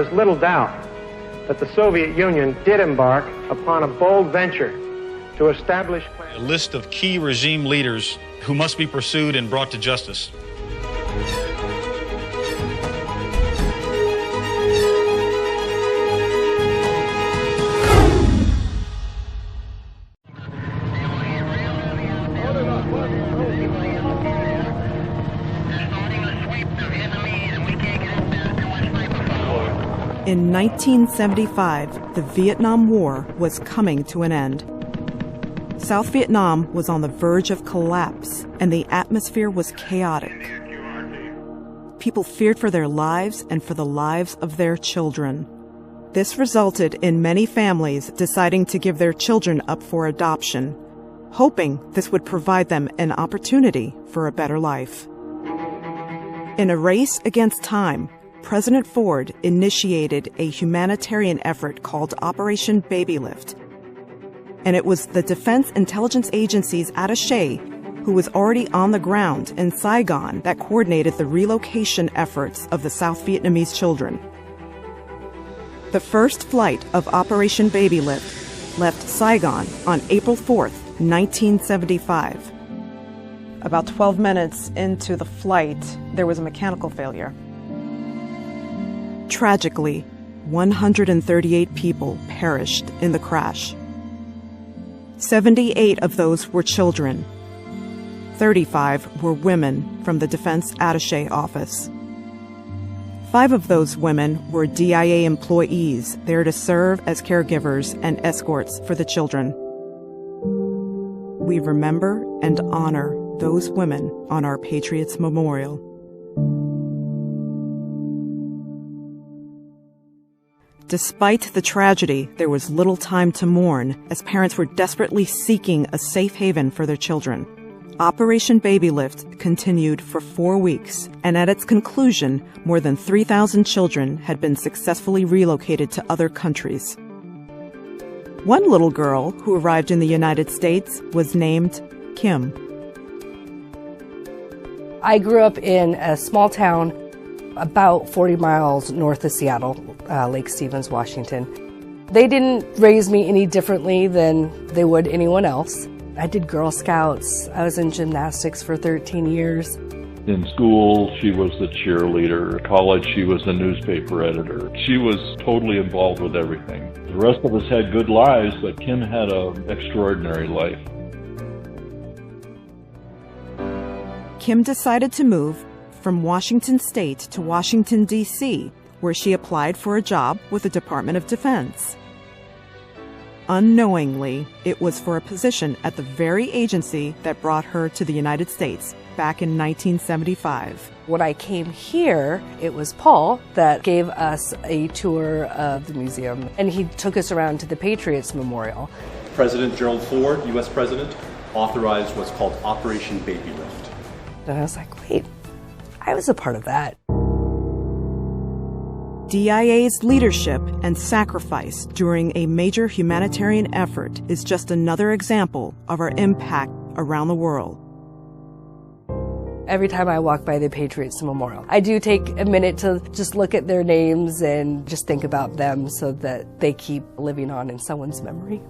is little doubt that the Soviet Union did embark upon a bold venture to establish a list of key regime leaders who must be pursued and brought to justice. In 1975, the Vietnam War was coming to an end. South Vietnam was on the verge of collapse, and the atmosphere was chaotic. People feared for their lives and for the lives of their children. This resulted in many families deciding to give their children up for adoption, hoping this would provide them an opportunity for a better life. In a race against time, President Ford initiated a humanitarian effort called Operation Babylift. And it was the Defense Intelligence Agency's attaché, who was already on the ground in Saigon, that coordinated the relocation efforts of the South Vietnamese children. The first flight of Operation Babylift left Saigon on April 4th, 1975. About 12 minutes into the flight, there was a mechanical failure. Tragically, 138 people perished in the crash. 78 of those were children. 35 were women from the Defense Attaché Office. 5 of those women were DIA employees there to serve as caregivers and escorts for the children. We remember and honor those women on our Patriots Memorial. Despite the tragedy, there was little time to mourn, as parents were desperately seeking a safe haven for their children. Operation Babylift continued for 4 weeks, and at its conclusion, more than 3,000 children had been successfully relocated to other countries. One little girl who arrived in the United States was named Kim. I grew up in a small town about 40 miles north of Seattle, Lake Stevens, Washington. They didn't raise me any differently than they would anyone else. I did Girl Scouts. I was in gymnastics for 13 years. In school, she was the cheerleader. In college, she was the newspaper editor. She was totally involved with everything. The rest of us had good lives, but Kim had an extraordinary life. Kim decided to move from Washington State to Washington, D.C., where she applied for a job with the Department of Defense. Unknowingly, it was for a position at the very agency that brought her to the United States back in 1975. When I came here, it was Paul that gave us a tour of the museum, and he took us around to the Patriots Memorial. President Gerald Ford, U.S. President, authorized what's called Operation Babylift. And I was like, wait, I was a part of that. DIA's leadership and sacrifice during a major humanitarian effort is just another example of our impact around the world. Every time I walk by the Patriots Memorial, I do take a minute to just look at their names and just think about them so that they keep living on in someone's memory.